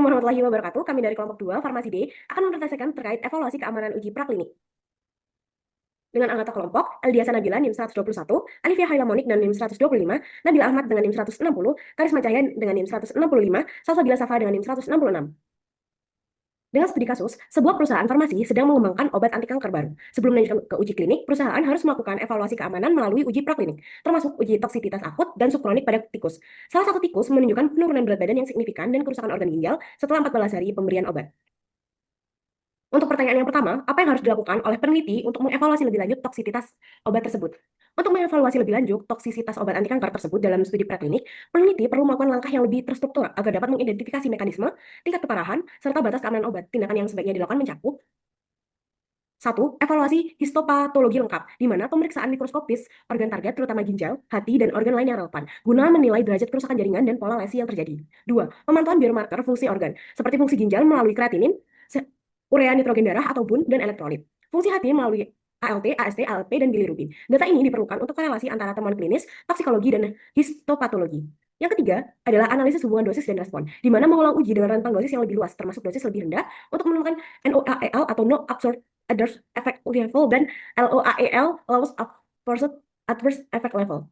Assalamualaikum warahmatullahi wabarakatuh. Kami dari kelompok 2, Farmasi D, akan mempresentasikan terkait evaluasi keamanan uji praklinik. Dengan anggota kelompok, Eldiasa Nabila NIM 121, Alifia Haila Monik dengan NIM 125, Nabila Ahmad dengan NIM 160, Karisma Cahya dengan NIM 165, Salsabila Safa dengan NIM 166. Dengan studi kasus, sebuah perusahaan farmasi sedang mengembangkan obat anti kanker baru. Sebelum melanjutkan ke uji klinik, perusahaan harus melakukan evaluasi keamanan melalui uji praklinik, termasuk uji toksisitas akut dan subkronik pada tikus. Salah satu tikus menunjukkan penurunan berat badan yang signifikan dan kerusakan organ ginjal setelah 14 hari pemberian obat. Untuk pertanyaan yang pertama, apa yang harus dilakukan oleh peneliti untuk mengevaluasi lebih lanjut toksisitas obat tersebut? Untuk mengevaluasi lebih lanjut toksisitas obat anti kanker tersebut dalam studi praklinik, peneliti perlu melakukan langkah yang lebhi terstruktur agar dapat mengidentifikasi mekanisme, tingkat keparahan, serta batas keamanan obat. Tindakan yang sebaiknya dilakukan mencakup: 1. Evaluasi histopatologi lengkap, di mana pemeriksaan mikroskopis organ target terutama ginjal, hati, dan organ lain yang relevan, guna menilai derajat kerusakan jaringan dan pola lesi yang terjadi. 2. Pemantauan biomarker fungsi organ, seperti fungsi ginjal melalui kreatinin, urea nitrogen darah atau BUN, dan elektrolit. Fungsi hati melalui ALT, AST, ALP, dan bilirubin. Data ini diperlukan untuk korelasi antara temuan klinis, toksikologi, dan histopatologi. Yang ketiga adalah analisis hubungan dosis dan respon, di mana mengulang uji dengan rentang dosis yang lebih luas, termasuk dosis lebih rendah, untuk menemukan NOAEL atau No Observed Adverse Effect Level dan LOAEL Lowest Observed Adverse Effect Level.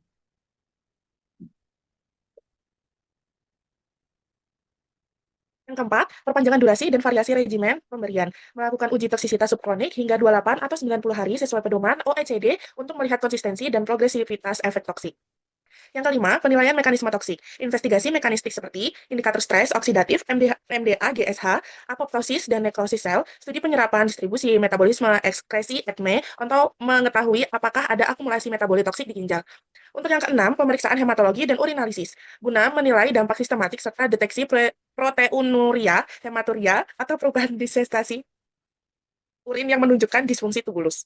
Yang keempat, perpanjangan durasi dan variasi regimen pemberian. Melakukan uji toksisitas subkronik hingga 28 atau 90 hari sesuai pedoman OECD untuk melihat konsistensi dan progresivitas efek toksik. Yang kelima, penilaian mekanisme toksik. Investigasi mekanistik seperti indikator stres oksidatif, MDA, GSH, apoptosis, dan nekrosis sel, studi penyerapan, distribusi, metabolisme, ekskresi, ADME, untuk mengetahui apakah ada akumulasi metabolit toksik di ginjal. Untuk yang keenam, pemeriksaan hematologi dan urinalisis, guna menilai dampak sistematik serta deteksi proteinuria, hematuria, atau perubahan disestasi urin yang menunjukkan disfungsi tubulus.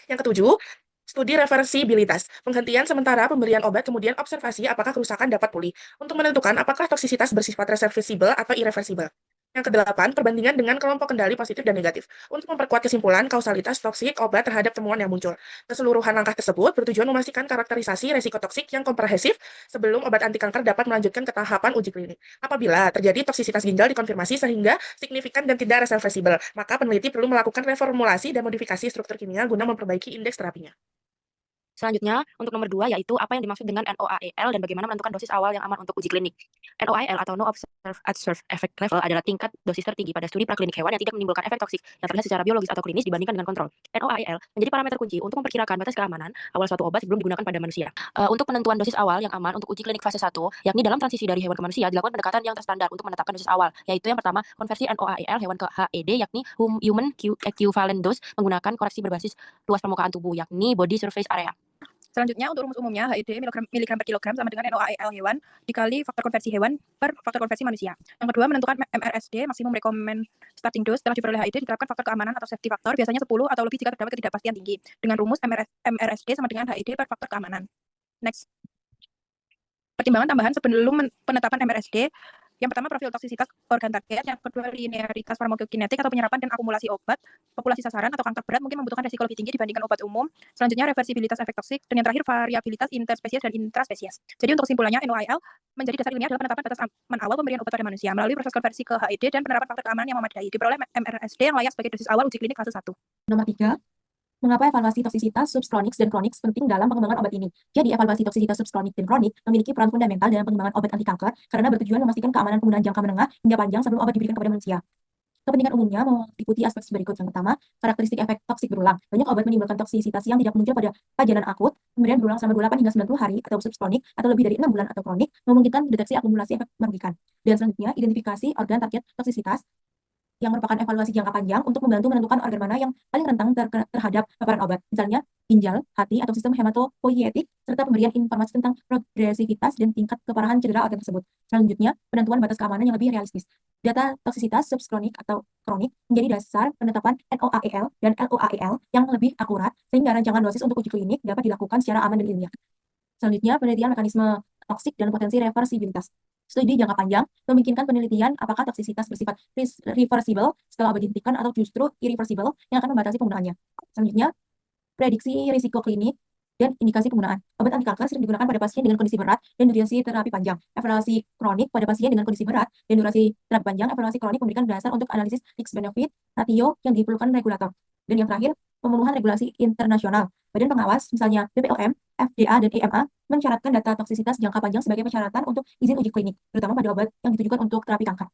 Yang ketujuh, studi reversibilitas, penghentian sementara pemberian obat kemudian observasi apakah kerusakan dapat pulih, untuk menentukan apakah toksisitas bersifat reversibel atau irreversibel. Yang kedelapan, perbandingan dengan kelompok kendali positif dan negatif, untuk memperkuat kesimpulan kausalitas toksik obat terhadap temuan yang muncul. Keseluruhan langkah tersebut bertujuan memastikan karakterisasi resiko toksik yang komprehensif sebelum obat anti kanker dapat melanjutkan ke tahapan uji klinik. Apabila terjadi toksisitas ginjal dikonfirmasi sehingga signifikan dan tidak reversibel, maka peneliti perlu melakukan reformulasi dan modifikasi struktur kimia guna memperbaiki indeks terapinya. Selanjutnya, untuk nomor 2, yaitu apa yang dimaksud dengan NOAEL dan bagaimana menentukan dosis awal yang aman untuk uji klinik. NOAEL atau No Observed Adverse Effect Level adalah tingkat dosis tertinggi pada studi praklinik hewan yang tidak menimbulkan efek toksik yang terlihat secara biologis atau klinis dibandingkan dengan kontrol. NOAEL menjadi parameter kunci untuk memperkirakan batas keamanan awal suatu obat sebelum digunakan pada manusia. Untuk penentuan dosis awal yang aman untuk uji klinik fase 1, yakni dalam transisi dari hewan ke manusia, dilakukan pendekatan yang terstandar untuk menetapkan dosis awal, yaitu yang pertama, konversi NOAEL hewan ke HED, yakni Human Equivalent Dose, menggunakan koreksi berbasis luas permukaan tubuh, yakni Body Surface Area. Selanjutnya, untuk rumus umumnya, HED miligram per kilogram sama dengan NOAEL hewan dikali faktor konversi hewan per faktor konversi manusia. Yang kedua, menentukan MRSD, maksimum recommend starting dose. Setelah diperoleh HED, diterapkan faktor keamanan atau safety factor, biasanya 10 atau lebih jika terdapat ketidakpastian tinggi. Dengan rumus MRSD sama dengan HED per faktor keamanan. Next. Pertimbangan tambahan sebelum penetapan MRSD. Yang pertama, profil toksisitas organ target. Yang kedua, linearitas farmakokinetik atau penyerapan dan akumulasi obat. Populasi sasaran atau kanker berat mungkin membutuhkan resiko lebih tinggi dibandingkan obat umum. Selanjutnya, reversibilitas efek toksik. Dan yang terakhir, variabilitas interspesies dan intraspesies. Jadi untuk kesimpulannya, NOAEL menjadi dasar ilmiah dalam penetapan batas aman awal pemberian obat pada manusia melalui proses konversi ke HED dan penerapan faktor keamanan yang memadai. Diperoleh MRSD yang layak sebagai dosis awal uji klinik fase 1. Nomor 3, mengapa evaluasi toksisitas subkronik dan kronik penting dalam pengembangan obat ini? Jadi, evaluasi toksisitas subkronik dan kronik memiliki peran fundamental dalam pengembangan obat anti kanker karena bertujuan memastikan keamanan penggunaan jangka menengah hingga panjang sebelum obat diberikan kepada manusia. Kepentingan umumnya meliputi aspek berikut. Yang pertama, karakteristik efek toksik berulang. Banyak obat menimbulkan toksisitas yang tidak muncul pada pajanan akut, kemudian berulang selama 28 hingga 90 hari atau subkronik atau lebih dari 6 bulan atau kronik, memungkinkan deteksi akumulasi efek merugikan. Dan selanjutnya, identifikasi organ target toksisitas yang merupakan evaluasi jangka panjang untuk membantu menentukan organ mana yang paling rentan terhadap paparan obat, misalnya ginjal, hati, atau sistem hematopoietik, serta pemberian informasi tentang progresivitas dan tingkat keparahan cedera organ tersebut. Selanjutnya, penentuan batas keamanan yang lebih realistis. Data toksisitas subkronik atau kronik menjadi dasar penetapan NOAEL dan LOAEL yang lebih akurat, sehingga rancangan dosis untuk uji klinik dapat dilakukan secara aman dan ilmiah. Selanjutnya, penelitian mekanisme toksik dan potensi reversibilitas. Studi jangka panjang memungkinkan penelitian apakah toksisitas bersifat reversible setelah obat dihentikan atau justru irreversible yang akan membatasi penggunaannya. Selanjutnya, prediksi risiko klinik dan indikasi penggunaan. Obat anti kanker sering digunakan pada pasien dengan kondisi berat dan durasi terapi panjang. Evaluasi kronik pada pasien dengan kondisi berat dan durasi terapi panjang. Evaluasi kronik memberikan dasar untuk analisis risk-benefit ratio yang diperlukan regulator. Dan yang terakhir, pemenuhan regulasi internasional. Badan pengawas, misalnya BPOM, FDA, dan EMA, mensyaratkan data toksisitas jangka panjang sebagai persyaratan untuk izin uji klinik, terutama pada obat yang ditujukan untuk terapi kanker.